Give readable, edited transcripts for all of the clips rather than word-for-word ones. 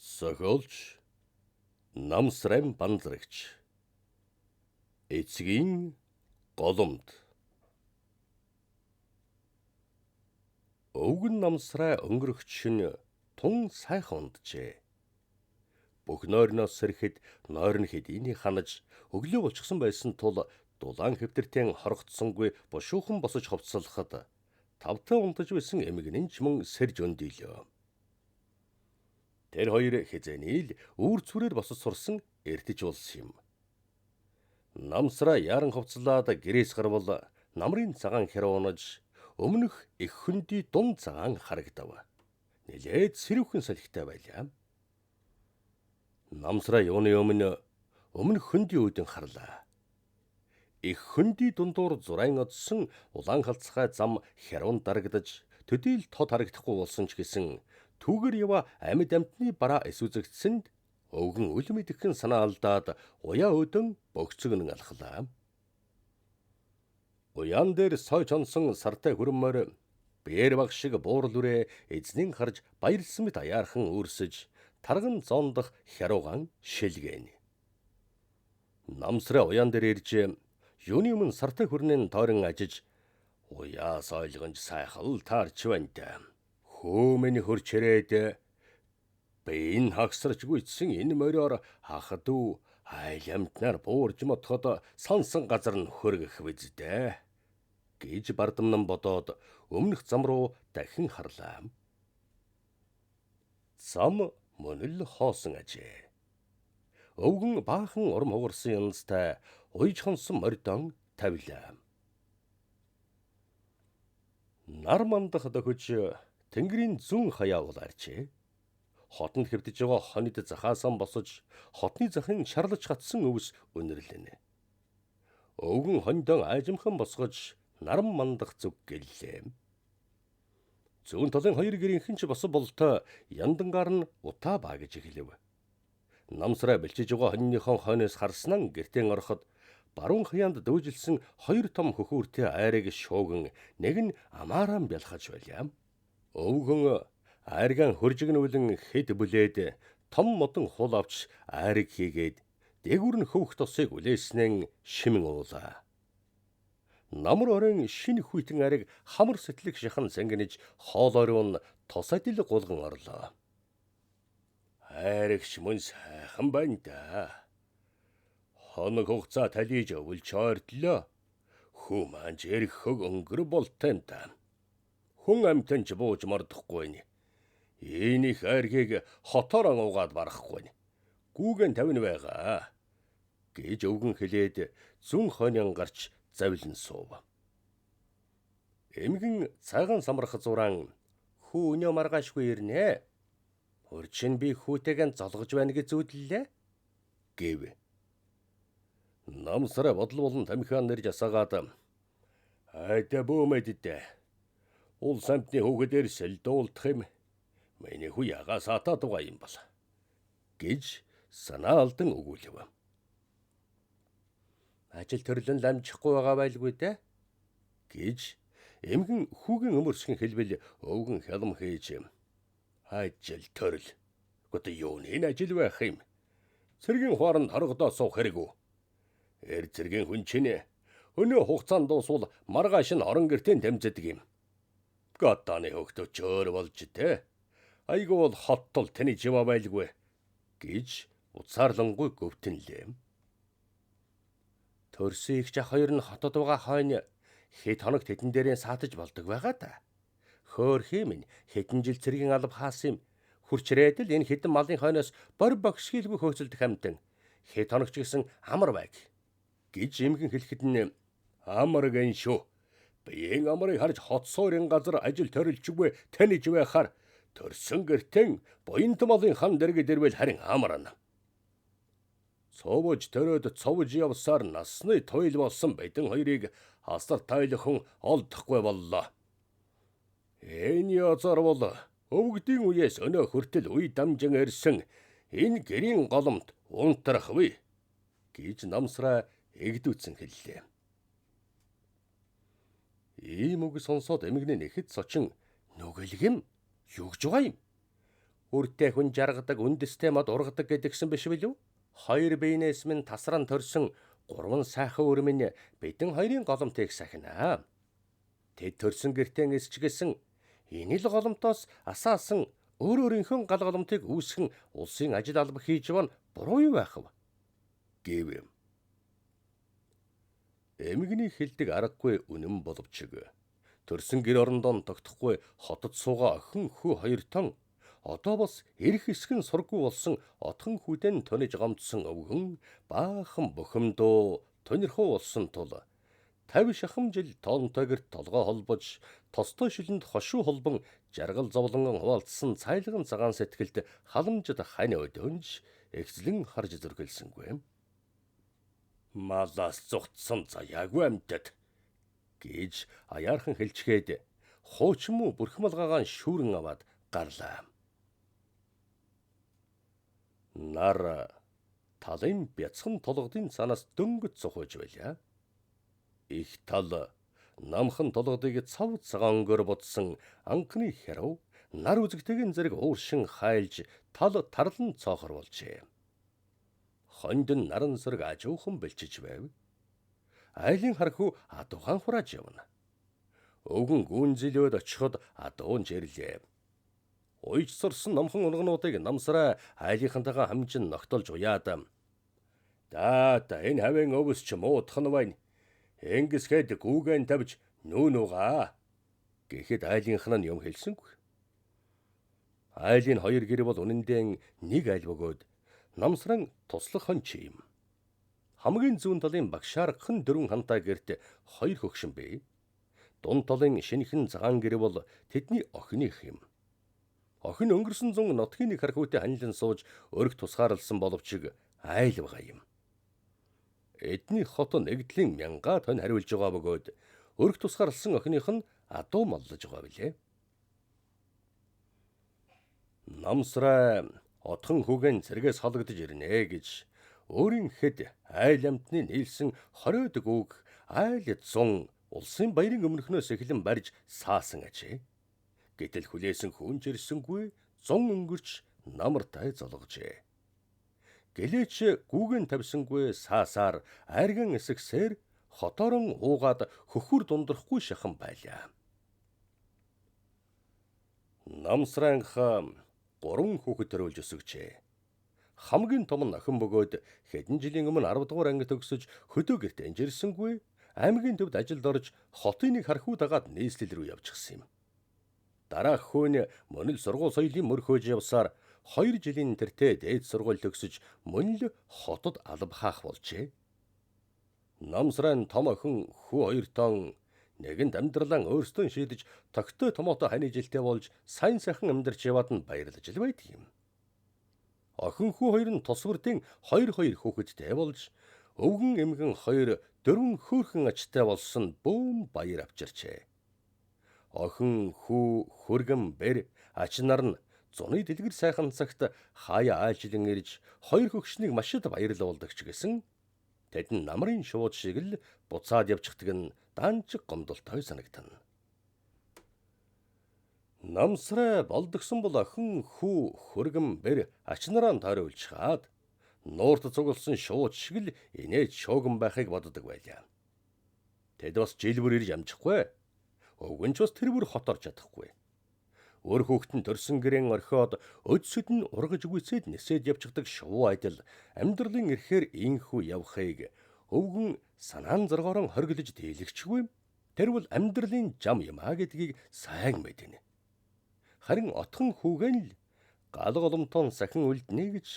Зохиолч Намсрам Банзрагч Эцгийн голомт Өвгөн намсраа өнгөрөх чинь тун сайхан унджээ. Бүх нойрноос сэрэхэд нойрн хэдийний ханаж өглөө болчихсон байсан тул дулаан хэвтэртэн хорогдсонгүй бушуухан босож ховцолоход тавтан унтаж байсан эмгэнэн ч мөн сэрж өндийлөө. Тэр хоёр хязээнийл үүр цүрээр босож сурсан эртэж улс юм. Намсраа яран ховцлаад гэрээс гарвал намрын цагаан хэрэг унаж өмнөх их хөндөй дунд цагаан харагдав. Нилээд сэрүүхэн салхитай байлаа. Намсраа юуны өмнөх хөндөй үүдэн харлаа. Их хөндөй дундуур зурайн одсон улаан халцхай зам хярун дарагдаж төдийл тод харагдахгүй болсон ч гэсэн түүгээр ява амьд амтны бараа эсвүзэгдсэнд өвгөн үл мэдхэн санаа алдаад уяа өдөн богцогнон алхлаа. Уяан дээр сойч онсон сартай хүрмээр бээр баг шиг буурал үрээ эзнэн харж баярлсан мэт аяархан үүрсэж тарган зондох хяруугаан шилгээн. Намсраа уяан дээр ирж юуны өмнө сартай хүрнэн тойрон ажиж уяа сойлгонж сайхал таарч байна. Хөөмөний хөрчрээд би энэ хагсарч гүйцсэн энэ мориор хахадуу айлямтнаар буурж мотход сансан газар нь хөргөх биздэ гэж бардамнан бодоод өмнөх зам руу дахин харлаа. Зам мөн л хоосон ажээ. Өвгөн баахан урам хугарсан янзтай уйж хонсон мордон тавилаа. Нар мандах дохиж тэнгэрийн зүүн хаяа улаарчээ. Хотонд хэвдэж байгаа хонид захаасан босож хотны захын шарлаж гатсан өвс өнөрлөнө. Өвгөн хондон аажимхан босгож наран мандах зүг гэллээ. Зүүн талын хоёр гэрийнхэн ч босон болтой яндангаар нь утаа баагж эхлэв. Намсраа бэлчиж байгаа хоньныхон хойноос харснан гэртэн ороход баруун хаяанд дөөжилсэн хоёр том хөхүүртэй айрыг шууган нэг нь амааран бялхаж байлаа. Өвгөн айргаан хөржигнүүлэн хэд бүлээд том модон хул авч айрыг хийгээд дээгүр нь хөвөх тосыг үлээснэн шимэн уулаа. Намар орон шинэ хүйтэн айрыг хамар сэтлэг шахан сангинэж хоолойрон тос адил гулган орлоо. Айрагч мөн сайхан байна да. Хоног хугацаа талиж өвлж ойртлоо. Хүү маань жирэх хөг өнгөр болтой та. Хүн амтан ч бууж мордохгүй ни. Энийг айргийг хотоор ангуугаад барахгүй ни. Гүүгэн тавина байгаа. Гэж өвгөн хэлээд зүүн хойнон гарч завилан суув. Эмгэн цагаан самрах зуран хүү өнөө маргаашгүй ирнэ. Урчин би хүүтэйгэн золгож байна гэж зүудлээ. Гэв. Намсраа бодол болон тамхиан нэрж асаагаад айда бөөмэддэ. Ул самтны хөөгдөр сэлдуулдах юм. Миний хүү ягаа сатаад байгаа юм бол. Гэж санаа алдан өгүүлэв. Ажил төрлөн ламжихгүй байгаа байлгүй дээ. Гэж эмгэн хүүгийн өмөрсгөн хэлбэл өвгөн хялам хийж ажил төрөл. Гот юуны ажил байх юм. Цэргийн хооронд хоргодоо суух хэрэггүй. Цэргийн хүн чинь өнөө хугацаанд дуусвал маргааш нь орон гертэн дамждаг юм. Гадааны хөгтөө чөөр болж тэ. Айгүй бол хоттол таны жива байлгүй. Гэж уцаарлангүй гөвтөнлээ. Төрсөн их жах хоёр нь хотод байгаа хойно хэд хоног тедэн дээрээ саатаж болдог байгаа та. Хөөх юм хэдэн жил цэргийн алба хаасан юм. Хүрчрээд л энэ хэдэн малын хойноос бор богсхийлгүй хөөцөлдөх хамтан хэд хоног ч гэсэн амар байг. Гэж эмгэн хэлэхэд нь амар гэн шүү. Биеийн амрыг харж хот суурин газар ажил төрөлчгүй таниж байхаар төрсөн гертэн буянт малын хан дэрэг дэрвэл харин амарна. Цовж төрөөд цовж явсаар насны тойл болсон бидэн хоёрыг асар тойлхон олдохгүй боллоо. Энэ язар бол өвгдийн үеэс өнөө хүртэл үе дамжин ирсэн энэ гэрийн голомт унтрахвэ. Гэж намсраа эгдүүцэн хэллээ. Ийм үг сонсоод эмгэнэ нэхэд сочин нүгэлгэм югж байгаа юм. бүртээ хүн жаргадаг, үндэстэй мод ургадаг гэдгсэн биш билүү? Хоёр биенээс минь тасран төрсөн гурван сайхан өр минь бидэн хоёрын голомтыг сахинаа. Тэд төрсөн гэртээ эсчгэсэн энэ л голомтоос асаасан өөрийнхөө гал голомтыг үүсгэн улсын ажил алба хийж бан буруу юу байх вэ? Гэв. Эмгний хэлдэг аргагүй үнэн боловч төрсөн гэр орондоо тогтохгүй хотод суугаа охин хүү хоёр тон одоо бас эрх эсгэн сургуу болсон отхон хүдэн тонож гомдсон өвгөн баахан бухимдуу тонирхуу болсон тул 50 шахам жил тоонтойгэрт толгой холбож тостой шилэнд хошуу холбон жаргал зовлонгон хуваалцсан цайлган цагаан сэтгэлд халамжид хань өдөнж эгзлэн харж зүрхэлсэнгүй. Малаас зүгтсэн заяагүй амьтад гэж аяархан хэлчгээд хуучин муу бүрхмалгаагаан шүүрэн аваад гарлаа. Нар талын бяцхан толгодын цаанаас дөнгөж цохож байлаа. Их тал намхан толгодыг цав цагаангөр бодсон анхны хэрв нар үзэгтэйгэн зэрэг ууршин хайлж тал тарлан цоохор болжээ. Хонд нь наран сэрэг ажуухан бэлчиж байв. Айлын хархуу адуухан хурааж явна. Өвгөн гүнзэлөөд очиход адуун жирлээ. Уйж сурсан номхон унгнуудыг намсараа айлынхантайгаа хамжин ногтолж уяад. Даата энэ хавийн өвс ч муудхан байна. Ингэсгээд гүүгэн тавьж нүүнугаа гэхэд айлынхан нь юм хэлсэнгүй. Айлын хоёр гэр бол үнэндээ нэг айл бөгөөд намсран туслах хон чим. Хамгийн зүүн талын багшаархан дөрвөн хантай гэрт хоёр хөгшин бай. Дунд талын шинэхэн цагаан гэр бол тэдний охиных юм. Охин өнгөрсөн зун нотгийн нэг хархуутай ханилан сууж өрг тусгаарлсан боловч айл байгаа юм. Эдний хот нэгдлийн 1000 тонн хариулж байгаа бөгөөд өрг тусгаарлсан охиных нь адуу маллаж байгаа билээ. Намсраа отхон хүүгэн цэргээс холгодож ирнэ гэж өөрийн хэд айл амтны нийлсэн 20 үг айл 100 улсын баярын өмнөхнөөс эхлэн барьж саасан ажээ. Гэтэл хүлээсэн хүн жирсэнгүй 100 өнгөрч намартай золгожээ. Гэлээч гүүгэн тавьсангүй саасаар айрган эсгсээр хоторон уугаад хөхүр дундрахгүй шахан байлаа. Намсранха 3 хүүхэд төрүүлж өсгөжээ. Хамгийн том нь охин бөгөөд хэдэн жилийн өмнө 10 дугаар анги төгсөж хөдөө гэрт анжирсангүй аймгийн төвд ажилд орж хотын нэг хархуу дагаад нийслэл рүү явчихсан юм. Дараах хүн мөн л сургууль соёлын мөрхөөж явсаар 2 жилийн тэртээ дээд сургууль төгсөж мөн л хотод албахаах болжээ. Намсран том охин хүү 2 тон нэгэнд амьдралаа өөрсдөө шийдэж тогттой томоотой хань жилтэй болж сайн сайхан амьдарч яваад нь баярлаж л байдаг юм. Охин хүү 2 нь тус бүрдийн 2 хүүхэдтэй болж өвгөн эмгэн 2 4 хөөрхөн ачтай болсон бөөн баяр авчирчээ. Охин хүү хөргөн бэр ач нар нь зуны дэлгэр сайхан цагт хаяа айлчлан ирж 2 хөгшнийг маш их баярлуулдаг ч гэсэн тэд нь намрын шууд шиг л буцаад явчихдаг нь данчиг гомдолтой санагдана. Намсраа болдгсон бол охин хүү хөргөн бэр ач нараа тойруулж хаад нуурт цугласан шууд шиг л инээж шууган байхыг боддог байлаа. Тэд бас жил бүр ирж амжихгүй. Өвгөн ч бас тэр бүр хот орж чадахгүй. Өр хүүхэд нь төрсөн гэрэн орхиод өдсөд нь ургаж үгүйцээд нисээд явчихдаг шувуу айдал амьдралын эрхээр инхүү явахыг өвгөн санаан зоргоорон хоригдож дийлэгчгүй. Тэр бол амьдралын жам юмаа гэдгийг сайн мэднэ. Харин отхон хүүгэн л гал голомтон сахин үлднэ гэж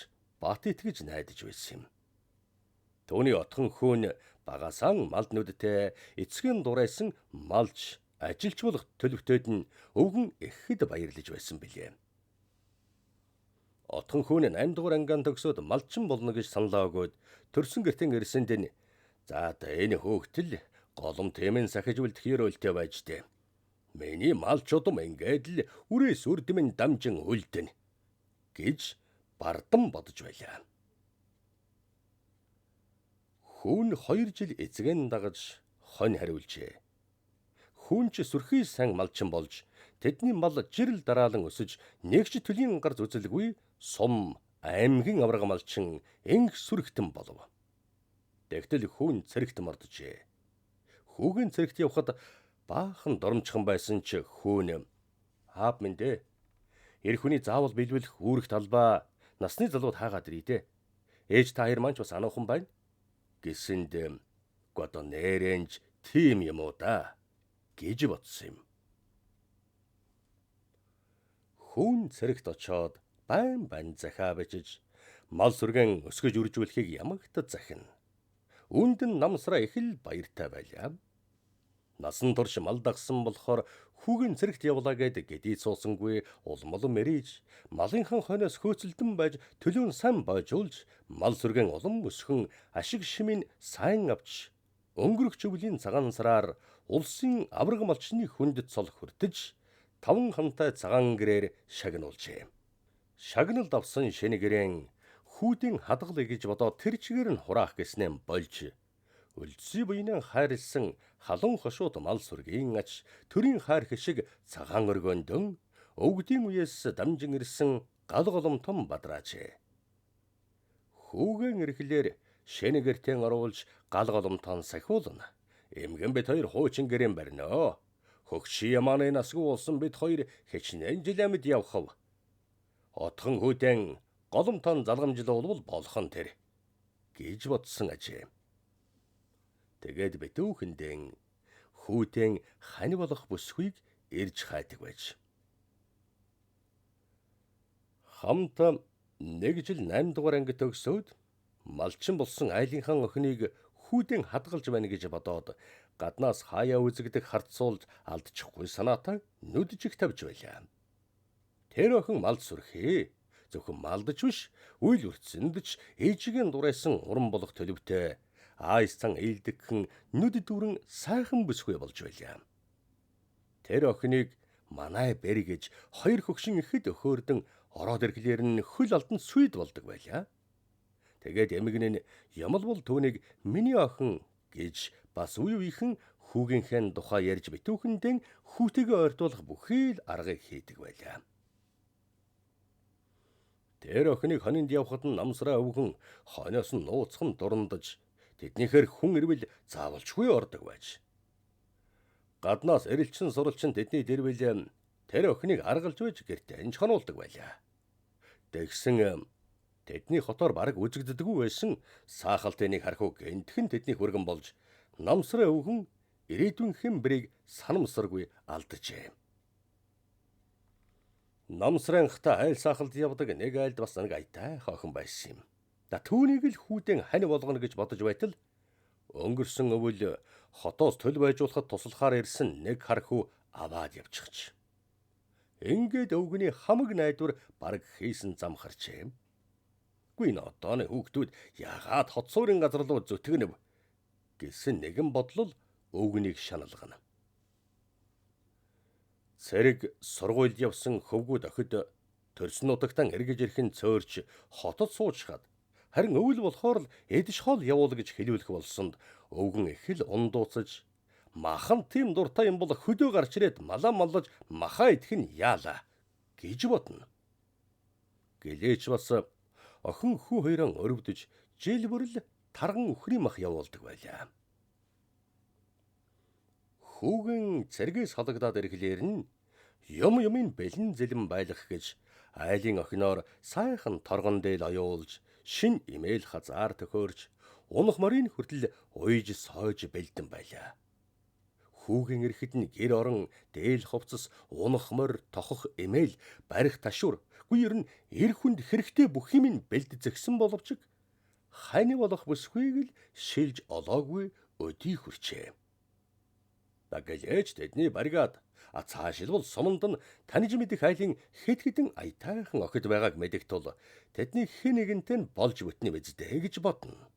бат итгэж найдаж байсан юм. Төвний отхон хүүн багасаан малд нүдтэй эцгийн дурайсан малж ажилч болох төлөвтөд нь өвгөн ихэд баярлаж байсан билээ. Отхон хүүн 8 дугаар ангиан төгсөөд малчин болно гэж саналаа өгөөд төрсөн гэртэн ирсэнд нь за энэ хөөгтөл голом тэмэн сахиж үлдэх ёроолтой байж дээ. Миний малчуудам ингээд л үрээс үрдмэн дамжин үлдэнэ гэж бардан бодож байлаа. Хүүн 2 жил эцгэн дагаж хонь хариулжээ. Хүүн ч сүрхий сайн малчин болж тэдний мал жирэл дараалан өсөж нэгч төлийн гар зүзэлгүй сум аймгийн авраг малчин энх сүрэгтэн болов. Тэгтэл хүүн цэрэгт морджээ. Хүүгийн цэрэгт явхад баахан доромчхон байсан ч хүүн аав минь дээ. Эр хүний заавал билбэлэх үүрэг талбай насны залууд хаагаад ирээ те. Ээж та хоёр маань ч бас ануухан байна. Гэсэнд одоо нэрэнж тийм юм уу да гэж бодсон юм. Хүүн цэрэгт очоод байн захаа бижиж мал сүргэн өсгөж үржүүлэхийг ямагт захина. Үүнд нь намсраа их л баяртай байлаа. Насан турш мал дагсан болохоор хүүгийн цэрэгт явлаа гэд гэдий суусангүй улмал мэрийж малынхан хойноос хөөцөлдөн байж төлөөн сан бойжуулж мал сүргэн улам өсгөн ашиг шимийн сайн авч өнгөрөх чөвлийн цагаан сараар улсын авраг малчны хүндэт цол хүртэж 5 хамтай цагаан гэрээр шагнуулжээ. Шагналд авсан шинэ гэрээн хүүдийн хадгалъя гэж бодоод тэр чигээр нь хураах гэснээр болж өлзий буйнаа хайрлсан халуун хошууд мал сүргийн ач төрийн хайр хишиг цагаан өргөндөн өвгдийн үеэс дамжин ирсэн гал голом том бадраажээ. Хүүгэн ирэхлээр шинэ гэртээ оруулж гал голомтон сахиулна. Эмгэн бид хоёр хуучин гэрээн барьнаа. Хөгши ямааны насгүй болсон бид хоёр хичнээн жилэмд явхав. Отхон хүүдэн голомтон залгамжил болвол болох нь тэр гэж бодсон ажээ. Тэгээд битүүхэндэн хүүтэн хань болох бүсгүйг ирж хайдаг байж. Хамт 1 жил 8 дугаар анги төгсөөд малчин болсон айлынхан охиныг хүүтэн хадгалж байна гэж бодоод гаднаас хаяа үзэгдэх харцуулж алдчихгүй санаатай нүджиг тавьж байлаа. Тэр охин мал сүрхээ. Зөвхөн малдаж биш, үйл үрцэнд ч ээжигийн дурайсан уран болох төлөвтэй айсан ээлдэгхэн нүд дүрэн сайхан бүсгүй болж байлаа. Тэр охиныг манай бэр гэж 2 хөгшин ихэд өхөөрдөн ороод ирэхлээр нь хөл алдан сүйд болдог байлаа. Тэгээд эмгэн нь ямал бол түүнийг миний охин гэж бас үе үеийнхэн хүүгийнхээ тухай ярьж битүүхэндэн хүүтэйгээ ойртуулах бүхий л аргыг хийдэг байлаа. Тэр охиныг хонинд явхад нь намсраа өвгөн хойноос нь нууцхан дурандаж тэднийхэр хүн ирвэл заавалчгүй ордог байж. Гаднаас эрэлчин суралчин тэдний дэрвэл тэр охиныг аргалж байж гэртээ энж хонуулдаг байлаа. Тэгсэн тэдний хотоор бараг үзэгддэггүй байсан саахалтыныг хархуу гэнтхэн тэдний хүргэн болж намсраа өвгөн ирээдүйн хэмбэрийг санамсаргүй алдажээ. Намсранхта айл саахалд явдаг нэг айлд бас нэг айтай охин байсан юм. Түүнийг л хүүтэн хань болгоно гэж бодож байтал өнгөрсөн өвөл хотоос төл байжуулахад туслахаар ирсэн нэг хархүү аваад явчихж. Ингээд өвгөний хамаг найдвар бараг хийсэн зам харчээ. Гүн одооны хүүхдүүд яагаад хот суурин газар руу зүтгэнэв гэсэн нэгэн бодлол өвгөнийг шаналгана. Цэрэг сургуульд явсан хөвгүүд охид төрсөн нутагтан эргэж ирэхэн цөөрч хотод суучхад харин өвөл болохоор л эдж хоол явуул гэж хэлүүлэх болсонд өвгөн их л ундууцаж махан тийм дуртай юм бол хөдөө гарч ирээд малаа маллаж махаа идэх нь яалаа гэж бодно. Гэлээч бас охин хүү хоёроо өрөвдөж жил бүрл тарган өхрийн мах явуулдаг байлаа. Хүүгэн цэргээс халагдаад ирэхлээр нь юмын бэлэн зэлэн байлгах гэж айлын охиноор сайхан торгон дээл оюулж шин имэйл хазаар төхөөрч унах морийн хүртэл уйж сойж бэлдэн байлаа. Хүүгэн ирэхэд нь гэр орон дээл хувцас унах морь тохох имэйл барих ташуур гүйэр нь эр хүнд хэрэгтэй бүх юм бэлдзэгсэн боловч хань болох бүсгүйг л шилж олоогүй өдий хүрчээ. Дагэлж тэдний баригад цаашилбал суманд нь таньж мэдих айлын хэд хэдэн аятайхан охид байгааг мэдэх тул тэдний хэн нэгэнтэй нь болж бүтнэ биздээ гэж бодно.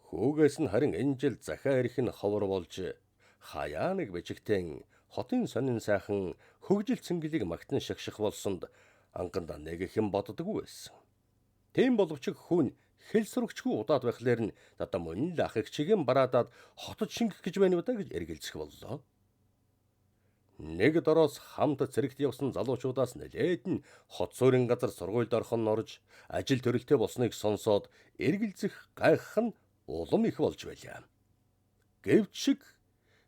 Хүүгээс нь харин энэ жил захаа ирэх нь ховор болж хаяа нэг бичигтэн хотын сонин сайхан хөгжил цэнгэлийг магтан шагших болсонд анганда нэг их юм боддоггүй байсан. Тийм боловч хүн хэл сурагчгүй удаад байхлаар нь мөн л ах их чигийн бараадаад хотод шингэх гэж байна уу да гэж эргэлзэх боллоо. Нэг дороос хамт цэрэгт явсан залуучуудаас нэлээд нь хот суурин газар сургуульд орхон орж ажил төрөлтэй болсныг сонсоод эргэлзэх гайхах нь улам их болж байлаа. Гэвч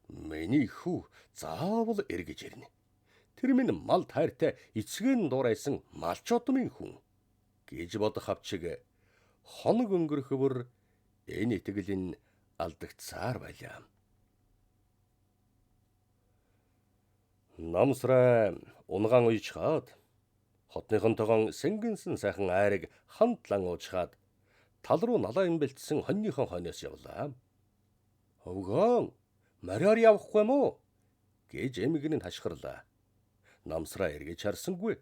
миний хүү заавал эргэж ирнэ. Тэр минь мал тайртай эцгэн дуурайсан малчуудмын хүн гэж бодох авчиг хоног өнгөрөхөөр энэ итгэл нь алдагдсаар байлаа. Намсрай унган уйчхаад хотныхон тогоон сэнгэнсэн сайхан айрыг хамтлан уучхаад тал руу налаан бэлтсэн хоньныхон хойноос явлаа. Өвгөн, мориор явахгүй юм уу? Гэж эмгэн нь хашгирлаа. Намсраа эргэж харсангүй.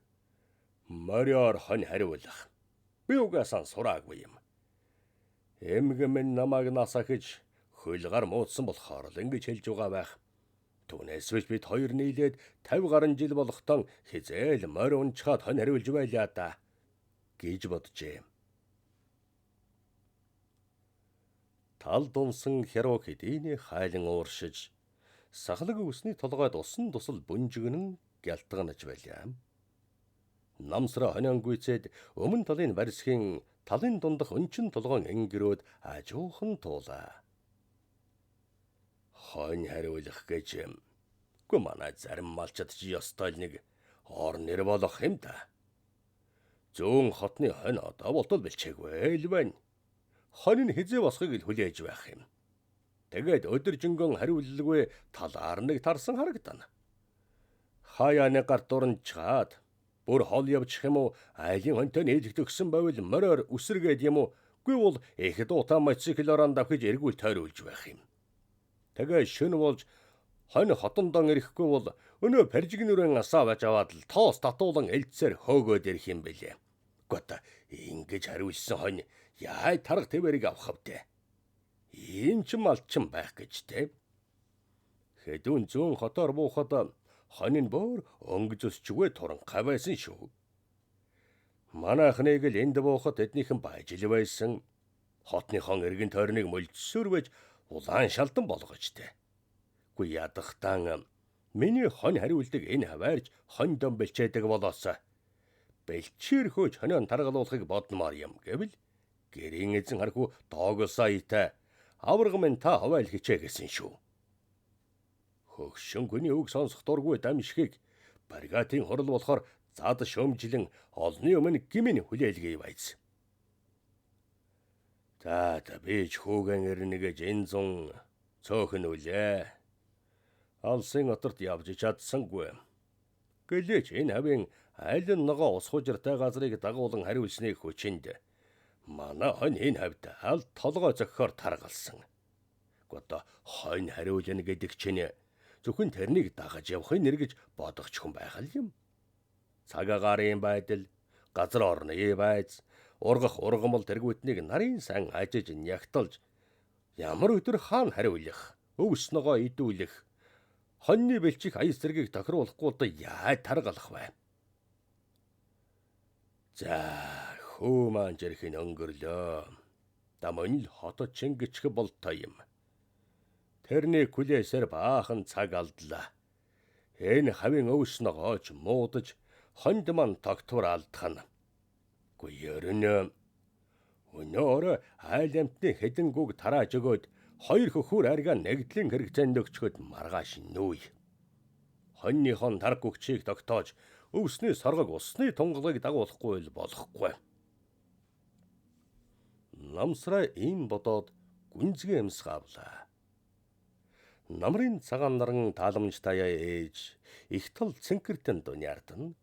Мориор хонь хариулах. Би угаасаа сураагүй юм. Эмгэн минь намайг насахиж хөлгар муудсан болохоор л ингэж хэлж байгаа байх. Түүнээс биш бид хоёр нийлээд 50 гаруй жил болохтон хизээл морь унчхаад хонь хариулж байлаа да гэж боджээ. Тал дунсан херуу хэдийнэ хайлан ууршиж сахлаг өсний толгойд усан тусал бүнжигнэн гялтганаж байлаа. Намсраа хонингүйцэд өмнө талын барьсхийн талын дундах өнчин толгойн энгэрөөд ажуухан туулаа. Хонь хариулах гэж үгүй манай зарим малчад чи ёстой нэг ор нэр болох юм да. Зүүн хотны хонь одоо болтол бэлчээгүй л байна. Хонь нь хизээ босхийг л хүлээж байх юм. Тэгээд өдөржингөн хариуллгүй талаар нэг тарсан харагдана. Хаяа нэг гар дуранчаад бүр хол явчих юм уу айлын хоньтой нийлэх төгсөн байвал мориор үсэргээд юм уу үгүй бол их дуутай мотоциклороо давхиж эргүүл тойруулж байх юм. Тэгээ шөнө болж хонь хотондоо ирэхгүй бол өнөө паржигнүрэн асаавж аваад л тоос татуулан элцээр хөөгөөд ирэх юм бэлээ. Гота ингэж хариулсан хонь яа тарга твэрийг авах вдэ. Ийм ч малчин байх гэж те. Хэдүүн зүүн хотоор буухад хонь нь бүр өнгөжсчгүй туранхай байсан шүү. Манайхныг л энд буухад эднийхэн бажил байсан. Хотныхон эргэн тойрныг мөлдсөрвэж улаан шалдан болгож те. Гү ядахтан миний хонь хариулдаг энэ хаваарж хонь дом бэлчээдэг болоос бэлчээр хөөж хонион таргалуулахыг бодномоор юм гэвэл гэрийн эзэн хархуу доогосоо итэй аварга минь та хавайл хичээ гэсэн шүү. Хөгшин хүний үг сонсох дургүй дамжихыг бригадын хурал болохоор зад шөмжлэн олны өмнө гимэн хүлээлгээ байц. За бич хүүгэн эрнэгэж энэ зун цөөхөн үлээ. Алсын оторт явж чадсангүй. Гэлээч энэ хавийн айлын ногоо ус хужиртай газрыг дагуулan хариулсныг хүчинд манай хонь энэ хавьд аль толгой зохихоор таргалсан. Гото хонь хариулна гэдэг чинь зөвхөн тэрнийг дагаж явахын нэр гэж бодох хүн байх юм. Цагаагаарын байдал, газар орны байц, ургах ургамал тэргүүтнийг нарын сан ажиж нягталж ямар өдөр хаана хариулах, өвс ногоо идүүлэх, хоньны бэлчих аяс зэргийг тохируулахгүй одоо яа таргалах вэ? За хөө маань жирхэн өнгөрлөө. Дамон л хотод чингэчих болтой юм. Тэрний күлээсээр баахан цаг алдлаа. Энэ хавийн өвс ногооч муудаж хонд маань тогтвор алдхана. Гүйэрнэ. Өнөөр айл амтны хэдэн гүг тарааж өгөөд хоёр хөхүүр арга нэгдлийн хэрэгцээнд өгчхөд маргааш нүүй. Хоньныхон тарг гүгчийг тогтоож өвсний соргог усны тунгалгийг дагуулахгүй л болохгүй. Намсраа ийм бодоод гүнзгий эмсгаавлаа. Намрын цагаан наран тааламж таяа ээж их тал цэнкэртэн дуниардна.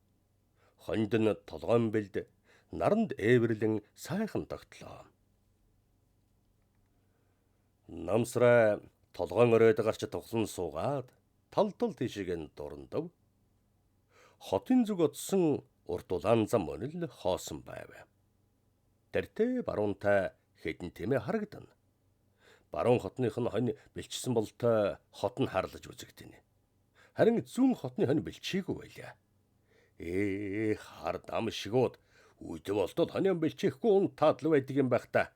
Хонд нь толгойн бэлд наранд ээвэрлэн сайхан тогтлоо. Намсраа толгойн оройд гарч тоглон суугаад тал тийшээген дурандав. Хотын зүг одсон урт улаан зам өнөл хоосон байв. Тэртээ баруунтай хэдэн тэмээ харагдана. Баруун хотных нь хонь бэлчсэн болтой хот нь харлаж үзэгдэнэ. Харин зүүн хотны хонь бэлчээгүй байлаа. Хар дам шигүүд үйд болтол хонион бэлчээхгүй ун таадл байдаг юм байх та.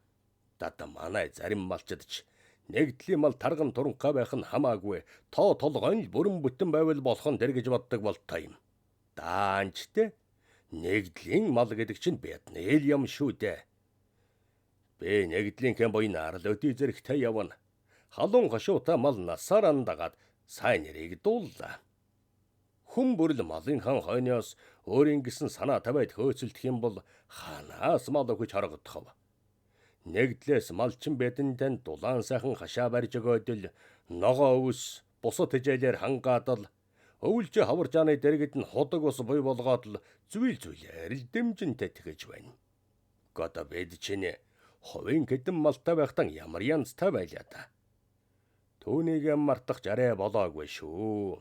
Дада манай зарим малчад ч Нэгдлийн мал тарган туранхай байх нь хамаагүй. Тоо толгой нь л бүрэн бүтэн байвал болох нь тэр гэж боддог болтой юм. Даанчтэй. Нэгдлийн мал гэдэг чинь бяднэл юм шүү дээ. Би нэгдлийнхээ буйнаар л өдий зэрэгтэй явна. Халуун гашуутай мал насаар андагаад сайн нэрийг дууллаа. Хүн бүрл малынхан хойноос өөрийн гэсэн санаа тавиад хөөцөлдөх юм бол ханаас мал өгч харагдах. Нэгдлээс малчин бэдэн тань дулаан сайхан хашаа барьж өгөөд л ногоо өвс бусад хижээлэр хангаад л өвлж хаваржааны дэргэд нь худаг ус буй болгоод л зүйлээр л дэмжинтэй тэгэж байна. Гото бэд чинь ховын гэдэм малтай байхтан ямар янзтай байлаа та. Түүнийг мартах жарэ болоогүй шүү.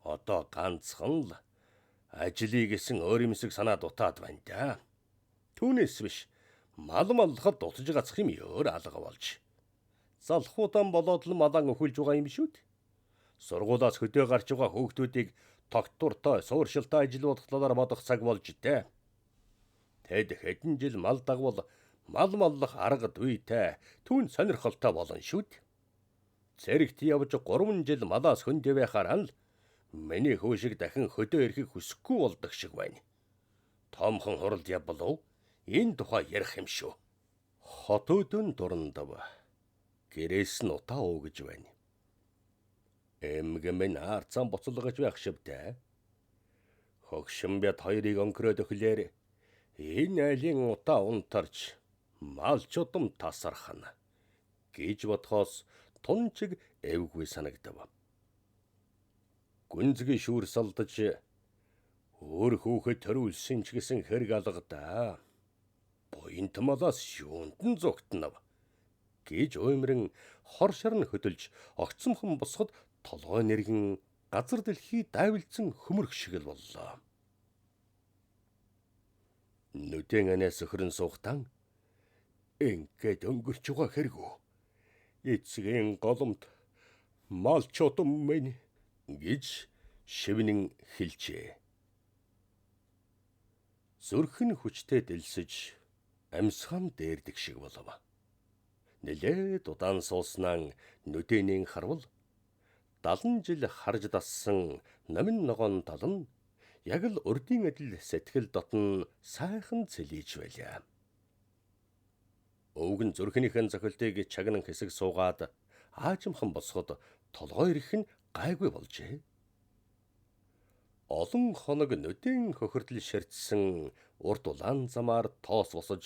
Одоо ганцхан л ажлыг гэсэн өөр юмсэг санаа дутаад байна да. Түүнээс биш мал маллахад дутж гацх юм өөр алга болж. Залхуудан болоод л малан өхүүлж байгаа юм шүү дээ. Сургуулаас хөдөө гарч байгаа хүүхдүүдийг тогтвортой, сууршилтай ажилуулах талаар бодох цаг болж дээ. Тэд хэдэн жил мал дагвал мал маллах арга дүйтэй, түүн сонирхолтой болно шүү дээ. Цэрэгт явж 3 жил малаас хөндөө байхаар л миний хүү шиг дахин хөдөө ирэхийг хүсэхгүй болдог шиг байна. Томхон хурал явбал энэ тухай ярих юм шүү. Хотуудын дурандав. Гэрээс нь утаа уугж байна. Эмгэмэн арцан буцалгаж байх шивтэй. Хогшин бят хоёрыг өнгөрөөд өхлөөр энэ айлын утаа унтарч малчуудам тасархана гэж бодхоос тунчиг эвгүй санагдав. Гүнзгий шүүр салдаж өөр хүүхэд төрүүлсэн ч гэсэн хэрэг алгадаа. Буянт малаас юунд зогтнов гэж уймран хор шарн хөдөлж огцомхон босгод толгой нэргэн газар дэлхий дайвилсан хөмөрх шиг л боллоо. Нүдэн анаас өхрөн суухтан ингээд өнгөрч байгаа хэрэгүү. Эцгийн голомт малчуудам минь гэж шивнэн хэлжээ. Зүрх нь хүчтэй дэлсэж амьсган дээрдэг шиг болов. Нэлээд удаан сууснаа нүдэнийн харвал 70 жил харж дассан номин ногоон тал нь яг л урдын адил сэтгэл дотн сайхан цэлийж байлаа. Өвгөн зүрхнийхэн зохилтыг чагнан хэсэг суугаад аажимхан босгод толгой ирэх нь гайгүй болжээ. Олон хоног нүдэн хөхөрдөл ширтсэн урд улаан замаар тоос босож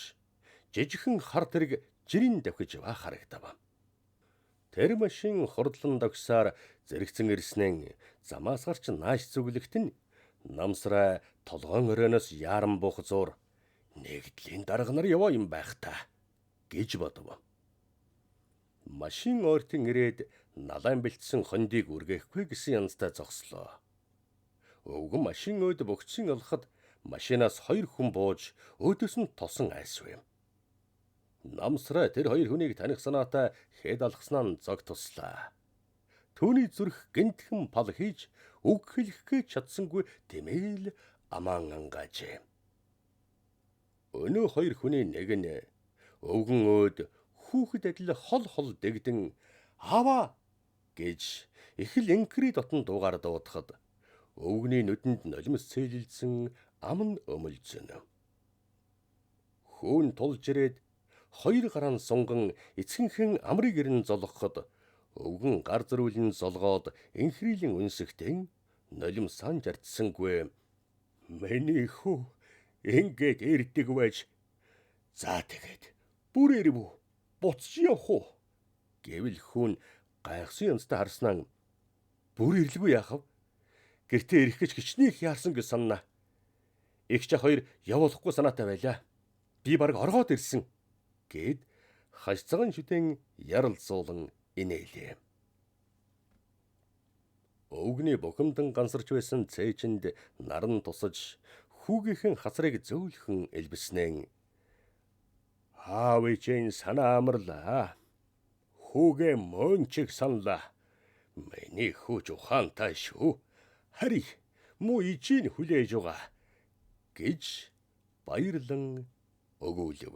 жижигхэн хар тэрэг жирийн давхиж байх харагдав. Тэр машин хурдлан догсаар зэрэгцэн ирснэн замаас гарч нааш зүглэгт нь намсраа толгоон өрөөноос яаран буух зур нэгдлийн дарга нар яваа юм байх та гэж бодов. Машин ойртон ирээд налайн бэлтсэн хондийг үргээхгүй гэсэн янзтай зогслоо. Өвгөн машин өд бөгцсөн олоход машинаас 2 хүн бууж өөдөөс нь тосон айсв. Намсраа тэр 2 хүнийг таних санаатай хэд алгаснаа зог туслаа. Түүний зүрх гинтхэн пал хийж үг хэлэхгээ чадсангүй тэмээл аман ангаажээ. Өнөө 2 хүний нэг нь өвгөн өөд хүүхэд адил хол дэгдэн аваа гэж их л инкри дотн дуугаар дуудахад өвгний нүдэнд нулимс цээлэлсэн ам нь өмөлзөн. Хүүн тулж ирээд 2 гараан сунган эцгийнхэн амрыг ирэн золгоход өвгөн гар зөрүүлэн золгоод инхрийлэн үнсэхтэн нулимсaan жартсангүй. Миний хүү ингээд ирдэг байж за тэгээд бүр ирв үү? Буцаж явах уу? Гэвэл хүүн гайхсан янзтай харснаа бүр ирлгүй яахав? Гэртээ ирэх гэж хичнээн яарсан гэж санана. Игч 2 явуулахгүй санаатай байлаа. Би бараг оргоод ирсэн гэд хашцган шүтэн ярилцуулан инээлээ. Өвгний бухимдан гансарч байсан цээжинд наран тусаж хүүгийнхэн хасрыг зөөлхөн элбэснэн аав ээжийн санаа амарлаа. Хүүгээ мөнчиг санлаа. Миний хүүж ухаантай шүү. Хари муу ижийн хүлээж байгаа гэж баярлан өгүүлв.